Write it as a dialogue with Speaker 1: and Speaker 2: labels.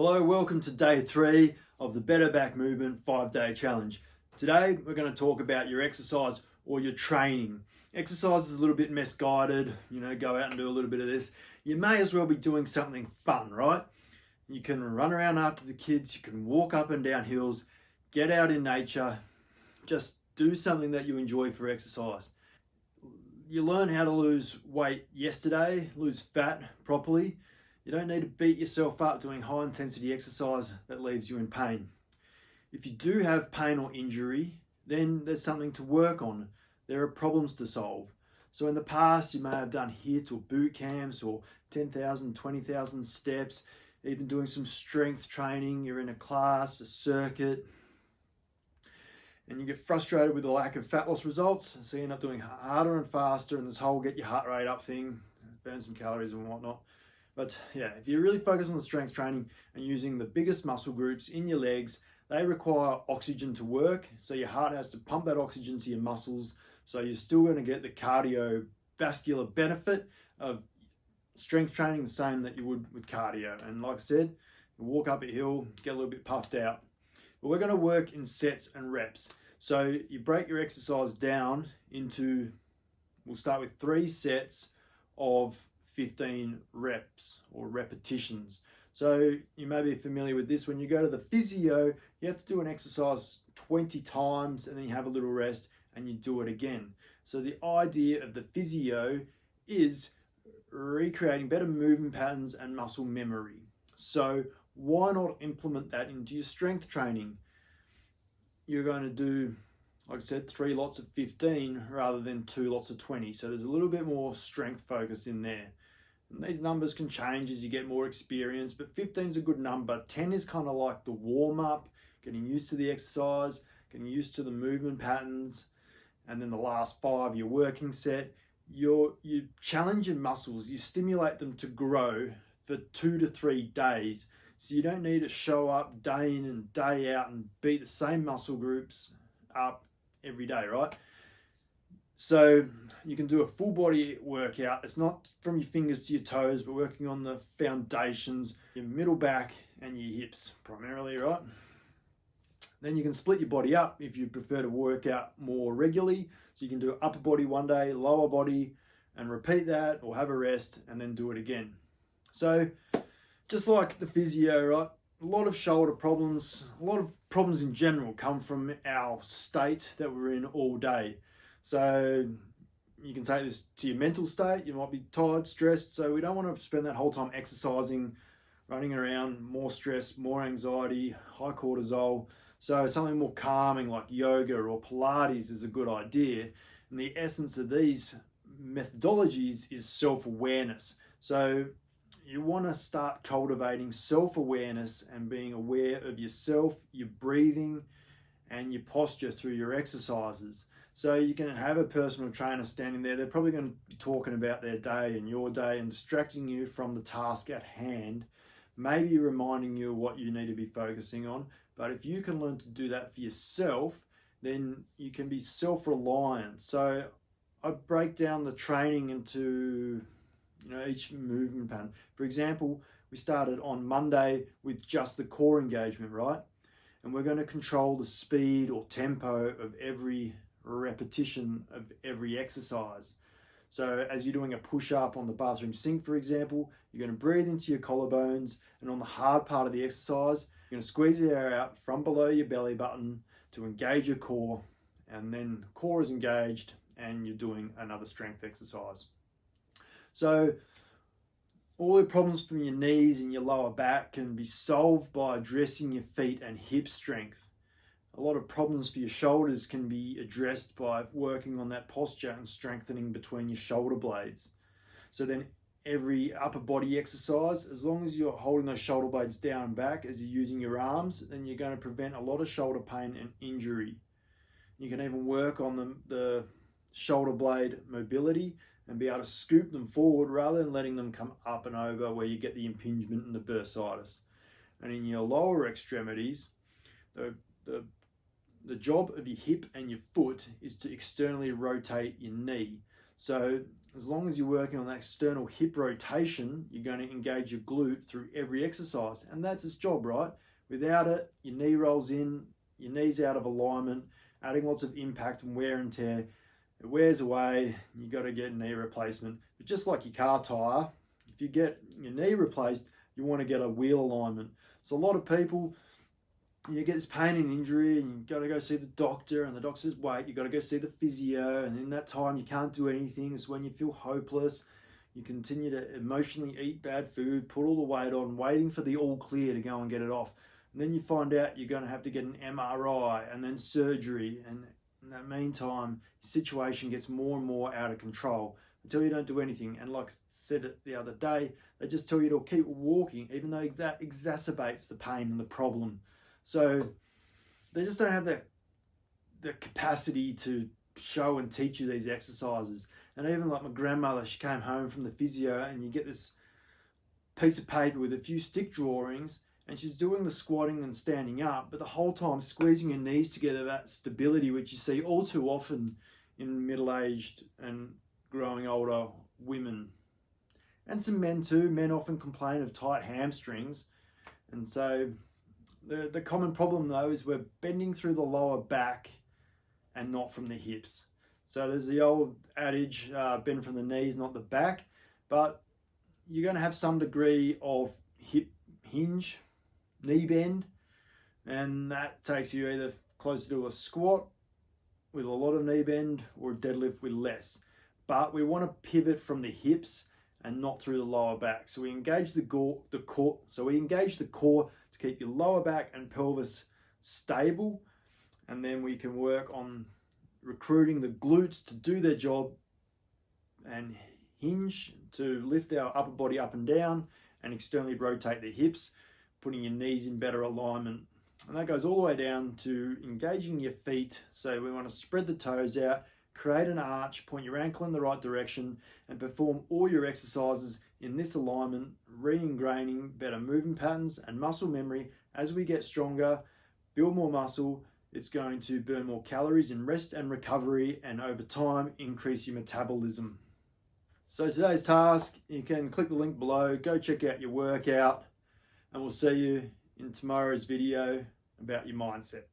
Speaker 1: Hello, welcome to day 3 of the Better Back Movement 5-day challenge. Today we're going to talk about your exercise or your training. Exercise is a little bit misguided, go out and do a little bit of this. You may as well be doing something fun, right? You can run around after the kids, you can walk up and down hills, get out in nature, just do something that you enjoy for exercise. You learn how to lose weight yesterday, lose fat properly. You don't need to beat yourself up doing high intensity exercise that leaves you in pain. If you do have pain or injury, then there's something to work on. There are problems to solve. So in the past, you may have done HIIT or boot camps or 10,000, 20,000 steps, even doing some strength training. You're in a class, a circuit, and you get frustrated with the lack of fat loss results. So you end up doing harder and faster, and this whole get your heart rate up thing, burn some calories and whatnot. But yeah, if you really focus on the strength training and using the biggest muscle groups in your legs, they require oxygen to work. So your heart has to pump that oxygen to your muscles. So you're still going to get the cardiovascular benefit of strength training the same that you would with cardio. And like I said, you walk up a hill, get a little bit puffed out. But we're going to work in sets and reps. So you break your exercise down into, we'll start with 3 sets of 15 reps or repetitions. So you may be familiar with this. When you go to the physio, you have to do an exercise 20 times and then you have a little rest and you do it again. So the idea of the physio is recreating better movement patterns and muscle memory. So why not implement that into your strength training? You're going to do, like I said, 3 lots of 15 rather than 2 lots of 20. So there's a little bit more strength focus in there. And these numbers can change as you get more experience, but 15 is a good number. 10 is kind of like the warm-up, getting used to the exercise, getting used to the movement patterns, and then the last 5, your working set. You challenge your muscles, you stimulate them to grow for 2 to 3 days. So you don't need to show up day in and day out and beat the same muscle groups up every day, right? So you can do a full body workout. It's not from your fingers to your toes, but working on the foundations, your middle back and your hips primarily, right? Then you can split your body up if you prefer to work out more regularly. So you can do upper body one day, lower body, and repeat that, or have a rest and then do it again. So just like the physio, right? A lot of shoulder problems, a lot of problems in general come from our state that we're in all day. So you can take this to your mental state. You might be tired, stressed. So we don't want to spend that whole time exercising, running around, more stress, more anxiety, high cortisol. So something more calming like yoga or Pilates is a good idea. And the essence of these methodologies is self-awareness. So you want to start cultivating self-awareness and being aware of yourself, your breathing, and your posture through your exercises. So you can have a personal trainer standing there. They're probably going to be talking about their day and your day and distracting you from the task at hand, maybe reminding you of what you need to be focusing on. But if you can learn to do that for yourself, then you can be self-reliant. So I break down the training into each movement pattern. For example, we started on Monday with just the core engagement, right? And we're going to control the speed or tempo of every repetition of every exercise. So as you're doing a push-up on the bathroom sink, for example, you're going to breathe into your collarbones, and on the hard part of the exercise, you're going to squeeze the air out from below your belly button to engage your core, and then core is engaged and you're doing another strength exercise. So all the problems from your knees and your lower back can be solved by addressing your feet and hip strength. A lot of problems for your shoulders can be addressed by working on that posture and strengthening between your shoulder blades. So then every upper body exercise, as long as you're holding those shoulder blades down and back as you're using your arms, then you're going to prevent a lot of shoulder pain and injury. You can even work on the shoulder blade mobility and be able to scoop them forward rather than letting them come up and over where you get the impingement and the bursitis. And in your lower extremities, the job of your hip and your foot is to externally rotate your knee. So as long as you're working on that external hip rotation, you're going to engage your glute through every exercise. And that's its job, right? Without it, your knee rolls in, your knee's out of alignment, adding lots of impact and wear and tear. It wears away, you got to get a knee replacement. But just like your car tire, if you get your knee replaced, you want to get a wheel alignment. So a lot of people, you get this pain and injury and you got to go see the doctor, and the doctor says, wait, you got to go see the physio, and in that time you can't do anything. It's when you feel hopeless. You continue to emotionally eat bad food, put all the weight on, waiting for the all clear to go and get it off. And then you find out you're going to have to get an MRI and then surgery, and in that meantime, the situation gets more and more out of control until you don't do anything. And like I said it the other day, they just tell you to keep walking, even though that exacerbates the pain and the problem. So they just don't have the capacity to show and teach you these exercises. And even like my grandmother, she came home from the physio, and you get this piece of paper with a few stick drawings, and she's doing the squatting and standing up, but the whole time squeezing her knees together, that stability which you see all too often in middle-aged and growing older women. And some men too. Men often complain of tight hamstrings. And so the common problem though is we're bending through the lower back and not from the hips. So there's the old adage, bend from the knees, not the back, but you're going to have some degree of hip hinge, knee bend, and that takes you either closer to a squat with a lot of knee bend or a deadlift with less. But we want to pivot from the hips and not through the lower back. So we engage the core. So we engage the core to keep your lower back and pelvis stable, and then we can work on recruiting the glutes to do their job and hinge to lift our upper body up and down and externally rotate the hips, putting your knees in better alignment. And that goes all the way down to engaging your feet. So we want to spread the toes out, create an arch, point your ankle in the right direction, and perform all your exercises in this alignment, re-ingraining better movement patterns and muscle memory. As we get stronger, build more muscle, it's going to burn more calories in rest and recovery, and over time increase your metabolism. So today's task, you can click the link below, go check out your workout, and we'll see you in tomorrow's video about your mindset.